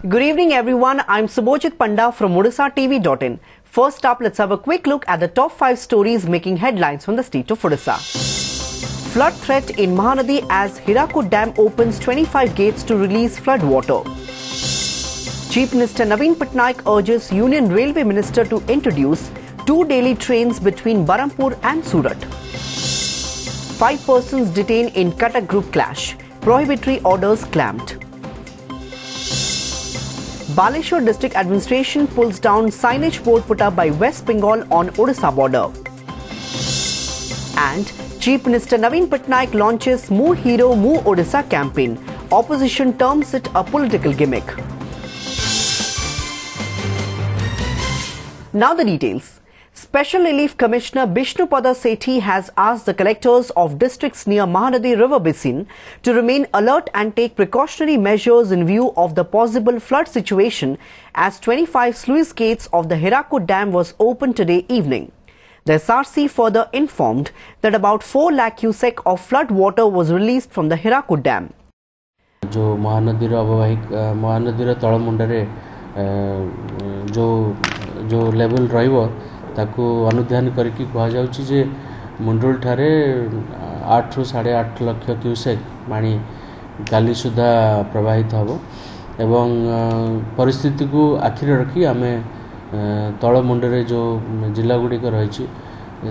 Good evening everyone, I'm Subhojit Panda from OdishaTV.in. First up, let's have a quick look at the top 5 stories making headlines from the state of Odisha. Flood threat in Mahanadi as Hirakud Dam opens 25 gates to release flood water. Chief Minister Naveen Patnaik urges Union Railway Minister to introduce 2 daily trains between Barampur and Surat. 5 persons detained in Kotak group clash. Prohibitory orders clamped. Baleshwar District Administration pulls down signage board put up by West Bengal on Odisha border. And Chief Minister Naveen Patnaik launches Moo Hero Moo Odisha campaign. Opposition terms it a political gimmick. Now the details. Special Relief Commissioner Bishnupada Sethi has asked the collectors of districts near Mahanadi River Basin to remain alert and take precautionary measures in view of the possible flood situation as 25 sluice gates of the Hirakud Dam was opened today evening. The SRC further informed that about 4 lakh cubic of flood water was released from the Hirakud Dam. जो महानदी महानदी तलमुंडे जो level रहिबो ताकू अनुध्यान करके कह जाउची जे मुंडुल ठारे 8 ରୁ 8.5 lakh cusec पानी काली सुधा प्रवाहित हबो एवं परिस्थिति को आखिर रखी आमे तल मुंडरे जो जिला गुडी को रहिची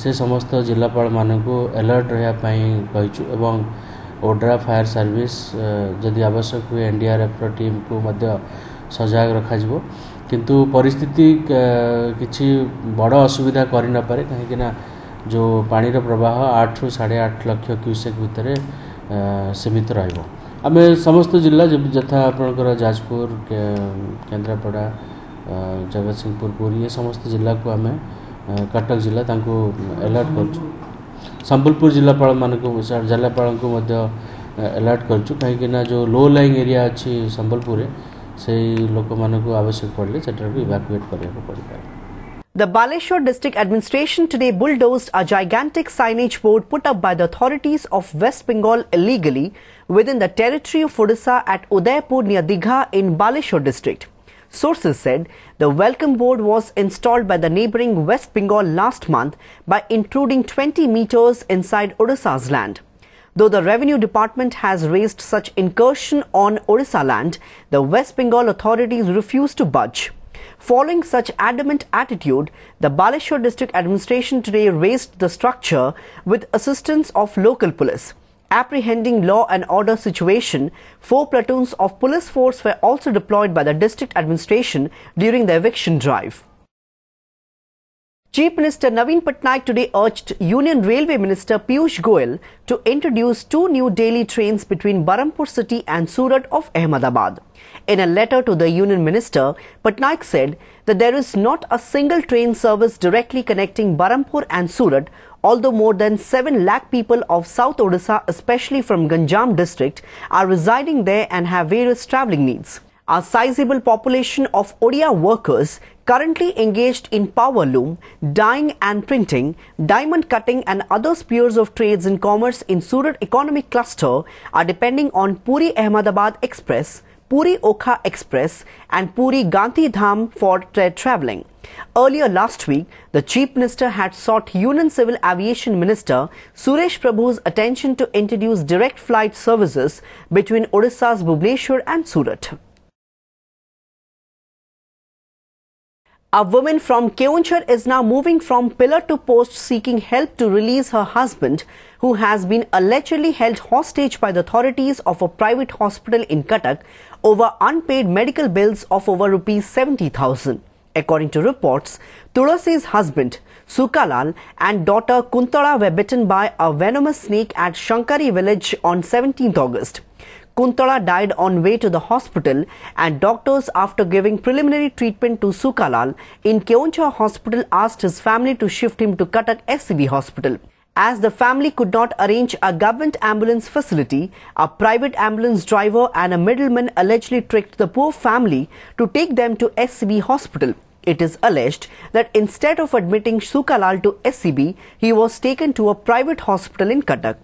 से समस्त जिलापाल मानकू अलर्ट रहया पई कहिचु एवं ओड्रा फायर सर्विस जदि आवश्यक हुए एनडीआरएफ टीम को मध्य सजाग रखा जिवो किंतु परिस्थिति किछि बड़ असुविधा करि न पारे काहे ना जो पानी रो प्रवाह 8 ରୁ 8.5 लाख क्यूसेक भितरे सीमित रहइबो आमे समस्त जिला जथा आपनकर जाजपुर केंद्रापड़ा जगतसिंहपुर पुरी ये समस्त जिला को आमे कटक जिला तांको अलर्ट करछु संबलपुर जिलापाल मानको जिलापाल को मध्य अलर्ट करछु काहे ना जो लो लाइंग एरिया अछि संबलपुर से लोक मानको आवश्यक पड़ले सेटर भी इवैक्यूएट करबो पड़िबा. The Baleshwar District Administration today bulldozed a gigantic signage board put up by the authorities of West Bengal illegally within the territory of Odisha at Udaipur near Digha in Baleshwar district. Sources said the welcome board was installed by the neighbouring West Bengal last month by intruding 20 meters inside Odisha's land. Though the Revenue Department has raised such incursion on Odisha land, the West Bengal authorities refuse to budge. Following such adamant attitude, the Baleshwar District Administration today razed the structure with assistance of local police. Apprehending law and order situation, 4 platoons of police force were also deployed by the district administration during the eviction drive. Chief Minister Naveen Patnaik today urged Union Railway Minister Piyush Goyal to introduce 2 new daily trains between Barampur city and Surat of Ahmedabad. In a letter to the Union Minister, Patnaik said that there is not a single train service directly connecting Barampur and Surat, although more than 7 lakh people of South Odisha, especially from Ganjam district, are residing there and have various travelling needs. A sizable population of Odia workers currently engaged in power loom, dyeing and printing, diamond cutting and other spheres of trades and commerce in Surat economic cluster are depending on Puri Ahmedabad Express, Puri Okha Express and Puri Gandhi Dham for travelling. Earlier last week, the Chief Minister had sought Union Civil Aviation Minister Suresh Prabhu's attention to introduce direct flight services between Odisha's Bhubaneswar and Surat. A woman from Keonjhar is now moving from pillar to post seeking help to release her husband, who has been allegedly held hostage by the authorities of a private hospital in Kotak over unpaid medical bills of over Rs 70,000. According to reports, Tulasi's husband, Sukalal, and daughter Kuntala were bitten by a venomous snake at Shankari village on 17th August. Kuntala died on way to the hospital and doctors, after giving preliminary treatment to Sukalal in Keonjhar hospital, asked his family to shift him to Kotak SCB hospital. As the family could not arrange a government ambulance facility, a private ambulance driver and a middleman allegedly tricked the poor family to take them to SCB hospital. It is alleged that instead of admitting Sukalal to SCB, he was taken to a private hospital in Kotak.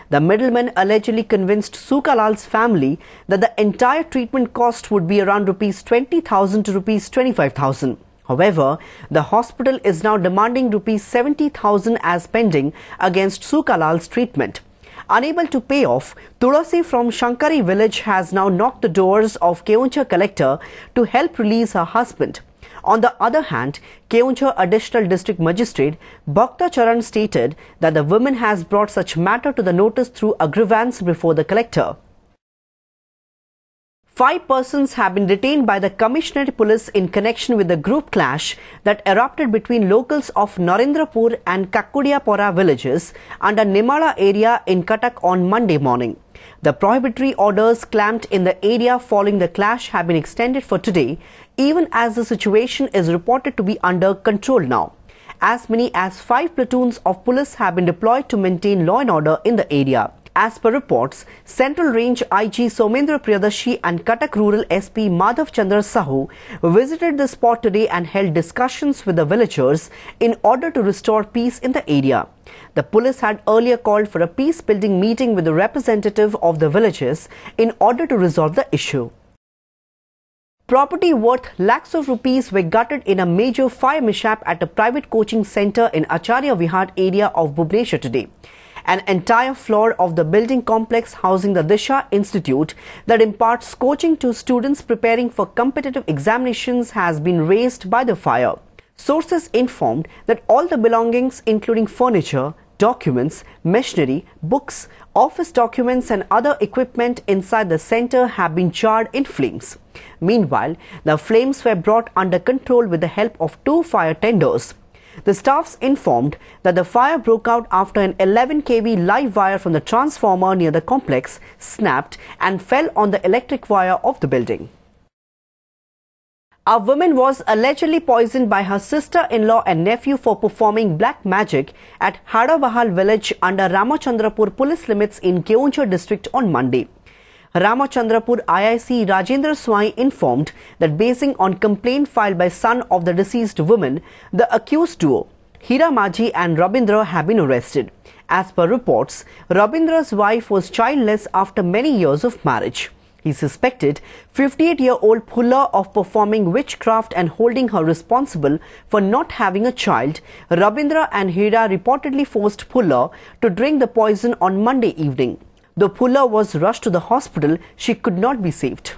The middleman allegedly convinced Sukalal's family that the entire treatment cost would be around rupees 20,000 to rupees 25,000. However, the hospital is now demanding rupees 70,000 as pending against Sukalal's treatment. Unable to pay off, Tulasi from Shankari village has now knocked the doors of Keonjhar collector to help release her husband. On the other hand, Keonjhar Additional District Magistrate Bhakta Charan stated that the woman has brought such matter to the notice through a grievance before the collector. 5 persons have been detained by the Commissionerate Police in connection with the group clash that erupted between locals of Narendrapur and Kakkudiyapora villages under Nimala area in Kotak on Monday morning. The prohibitory orders clamped in the area following the clash have been extended for today, even as the situation is reported to be under control now. As many as 5 platoons of police have been deployed to maintain law and order in the area. As per reports, Central Range IG Somendra Priyadashi and Kotak Rural SP Madhav Chandra Sahu visited the spot today and held discussions with the villagers in order to restore peace in the area. The police had earlier called for a peace-building meeting with the representative of the villages in order to resolve the issue. Property worth lakhs of rupees were gutted in a major fire mishap at a private coaching centre in Acharya Vihar area of Bhubaneswar today. An entire floor of the building complex housing the Disha Institute that imparts coaching to students preparing for competitive examinations has been razed by the fire. Sources informed that all the belongings including furniture, documents, machinery, books, office documents and other equipment inside the centre have been charred in flames. Meanwhile, the flames were brought under control with the help of 2 fire tenders. The staffs informed that the fire broke out after an 11 kV live wire from the transformer near the complex snapped and fell on the electric wire of the building. A woman was allegedly poisoned by her sister-in-law and nephew for performing black magic at Hadabahal village under Ramachandrapur police limits in Keonjhar district on Monday. Ramachandrapur IIC Rajendra Swai informed that basing on complaint filed by son of the deceased woman, the accused duo, Hira Maji and Rabindra, have been arrested. As per reports, Rabindra's wife was childless after many years of marriage. He suspected 58-year-old Phulla of performing witchcraft and holding her responsible for not having a child. Rabindra and Hira reportedly forced Phulla to drink the poison on Monday evening. Though Phulla was rushed to the hospital, she could not be saved.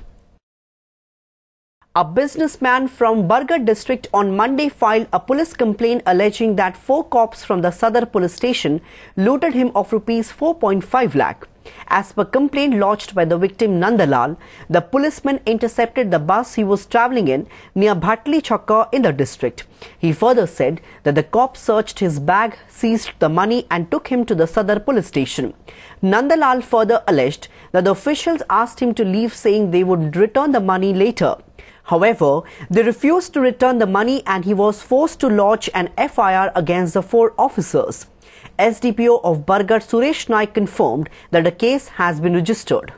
A businessman from Bargarh district on Monday filed a police complaint alleging that 4 cops from the Sadar police station looted him of rupees 4.5 lakh. As per complaint lodged by the victim Nandalal, the policeman intercepted the bus he was travelling in near Bhatli Chakka in the district. He further said that the cops searched his bag, seized the money and took him to the Sadar police station. Nandalal further alleged that the officials asked him to leave, saying they would return the money later. However, they refused to return the money and he was forced to lodge an FIR against the 4 officers. SDPO of Bargarh Suresh Naik confirmed that the case has been registered.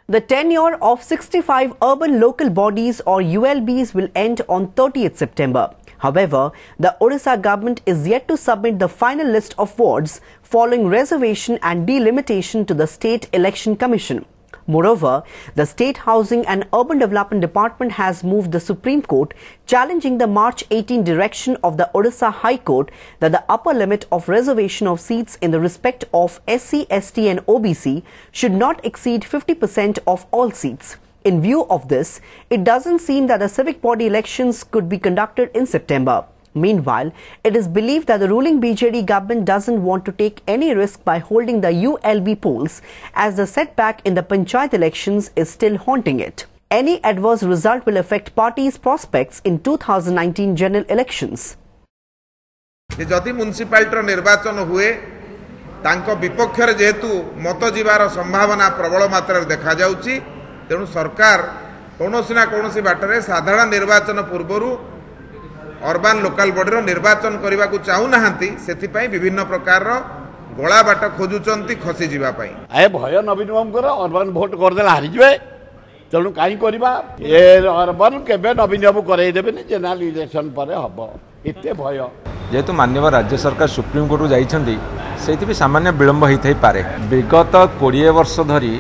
The tenure of 65 urban local bodies or ULBs will end on 30th September. However, the Odisha government is yet to submit the final list of wards following reservation and delimitation to the State Election Commission. Moreover, the State Housing and Urban Development Department has moved the Supreme Court, challenging the March 18 direction of the Odisha High Court that the upper limit of reservation of seats in the respect of SC, ST and OBC should not exceed 50% of all seats. In view of this, it doesn't seem that the civic body elections could be conducted in September. Meanwhile, it is believed that the ruling BJD government doesn't want to take any risk by holding the ULB polls, as the setback in the Panchayat elections is still haunting it. Any adverse result will affect parties' prospects in 2019 general elections. जदि municipality निर्वाचन हुए तांको विपक्षर जेहेतु मत जीवार संभावना प्रबल मात्रा देखा जाउची तेणु सरकार कौनसी ना कौनसी बाटरे साधारण निर्वाचन पूर्वरु अर्बान लोकल बॉडी निर्वाचन करने को चाहूना विभिन्न प्रकार गला बाट खोजुंट खसी जावाई ए भय नवीन बाबूर अर्बान भोट करदे हारी जाए तेणु कहीं करवा ए अर्बान केबे नवीन बाबू करईदेवे जनरल इलेक्शन पर हम एत भय जेहेतु माननीय राज्य सरकार सुप्रीम कोर्ट जाइछन्ती से सामान्य विलम्ब होता पारे। विगत 20 वर्ष धरी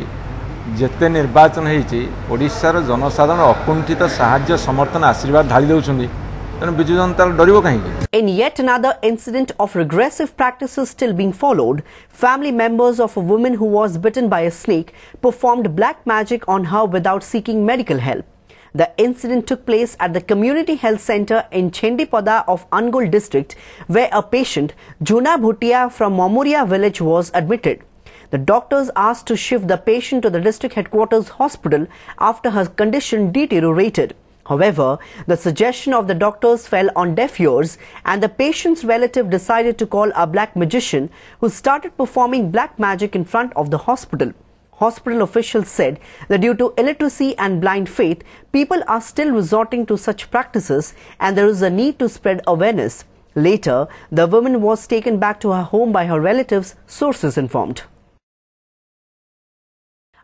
जेते निर्वाचन होती ओडिशार जनसाधारण अकुंठित साहाय्य समर्थन आशीर्वाद ढाली देउछन्ती तेणु बिजु जनता डरिबो काहेकि। In yet another incident of regressive practices still being followed, family members of a woman who was bitten by a snake performed black magic on her without seeking medical help. The incident took place at the Community Health Center in Chendipada of Angul district, where a patient, Juna Bhutia from Mamuria village, was admitted. The doctors asked to shift the patient to the district headquarters hospital after her condition deteriorated. However, the suggestion of the doctors fell on deaf ears, and the patient's relative decided to call a black magician who started performing black magic in front of the hospital. Hospital officials said that due to illiteracy and blind faith, people are still resorting to such practices and there is a need to spread awareness. Later, the woman was taken back to her home by her relatives, sources informed.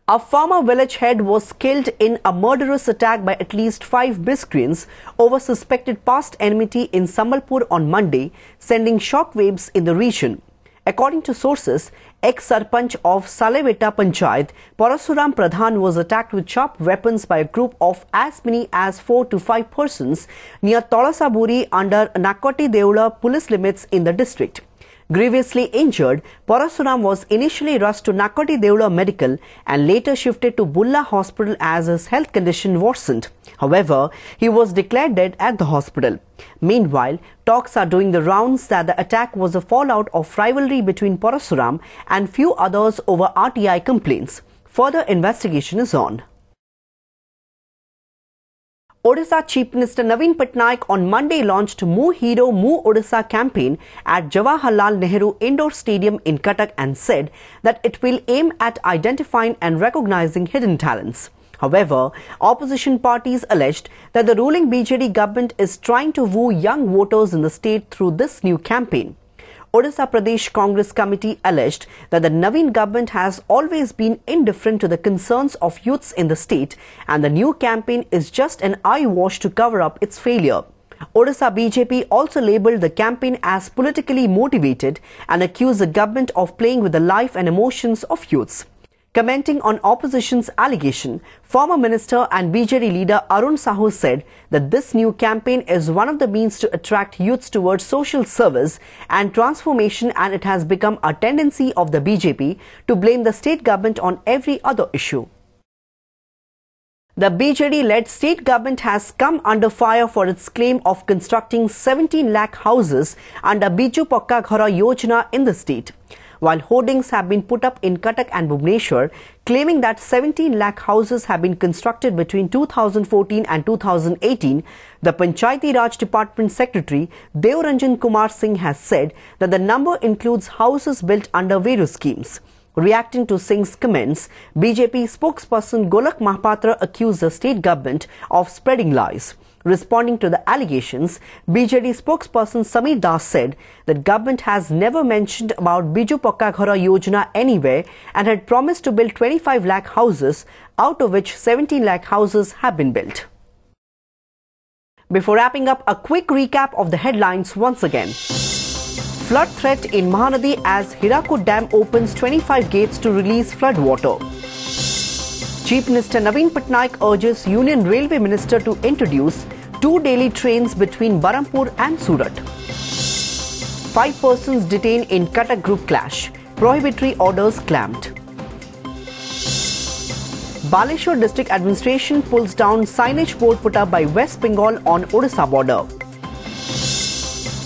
A former village head was killed in a murderous attack by at least 5 miscreants over suspected past enmity in Sambalpur on Monday, sending shockwaves in the region. According to sources, ex-sarpanch of Saleveta Panchayat, Parasuram Pradhan, was attacked with sharp weapons by a group of as many as 4 to 5 persons near Tolasaburi under Nakoti Deula police limits in the district. Grievously injured, Parasuram was initially rushed to Nakoti Deula Medical and later shifted to Bulla Hospital as his health condition worsened. However, he was declared dead at the hospital. Meanwhile, talks are doing the rounds that the attack was a fallout of rivalry between Parasuram and few others over RTI complaints. Further investigation is on. Odisha Chief Minister Naveen Patnaik on Monday launched Mu Hero Mu Odisha campaign at Jawaharlal Nehru Indoor Stadium in Kotak and said that it will aim at identifying and recognizing hidden talents. However, opposition parties alleged that the ruling BJD government is trying to woo young voters in the state through this new campaign. Odisha Pradesh Congress Committee alleged that the Naveen government has always been indifferent to the concerns of youths in the state and the new campaign is just an eyewash to cover up its failure. Odisha BJP also labelled the campaign as politically motivated and accused the government of playing with the life and emotions of youths. Commenting on opposition's allegation, former minister and BJD leader Arun Sahu said that this new campaign is one of the means to attract youths towards social service and transformation, and it has become a tendency of the BJP to blame the state government on every other issue. The BJD-led state government has come under fire for its claim of constructing 17 lakh houses under Biju Pakka Ghara Yojana in the state. While hoardings have been put up in Kotak and Bhubaneswar, claiming that 17 lakh houses have been constructed between 2014 and 2018, the Panchayati Raj Department Secretary Devranjan Kumar Singh has said that the number includes houses built under various schemes. Reacting to Singh's comments, BJP spokesperson Golak Mahapatra accused the state government of spreading lies. Responding to the allegations, BJD spokesperson Sameer Das said that government has never mentioned about Biju Pakka Ghara Yojana anywhere and had promised to build 25 lakh houses, out of which 17 lakh houses have been built. Before wrapping up, a quick recap of the headlines once again. Flood threat in Mahanadi as Hirakud Dam opens 25 gates to release flood water. Chief Minister Naveen Patnaik urges Union Railway Minister to introduce 2 daily trains between Barampur and Surat. 5 persons detained in Kotak group clash. Prohibitory orders clamped. Baleshwar District Administration pulls down signage board put up by West Bengal on Odisha border.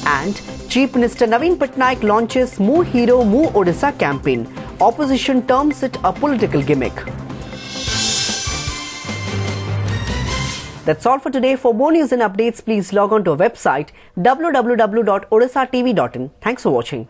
And Chief Minister Naveen Patnaik launches Mu Hero Mu Odisha campaign. Opposition terms it a political gimmick. That's all for today. For more news and updates, please log on to our website www.odishatv.in. Thanks for watching.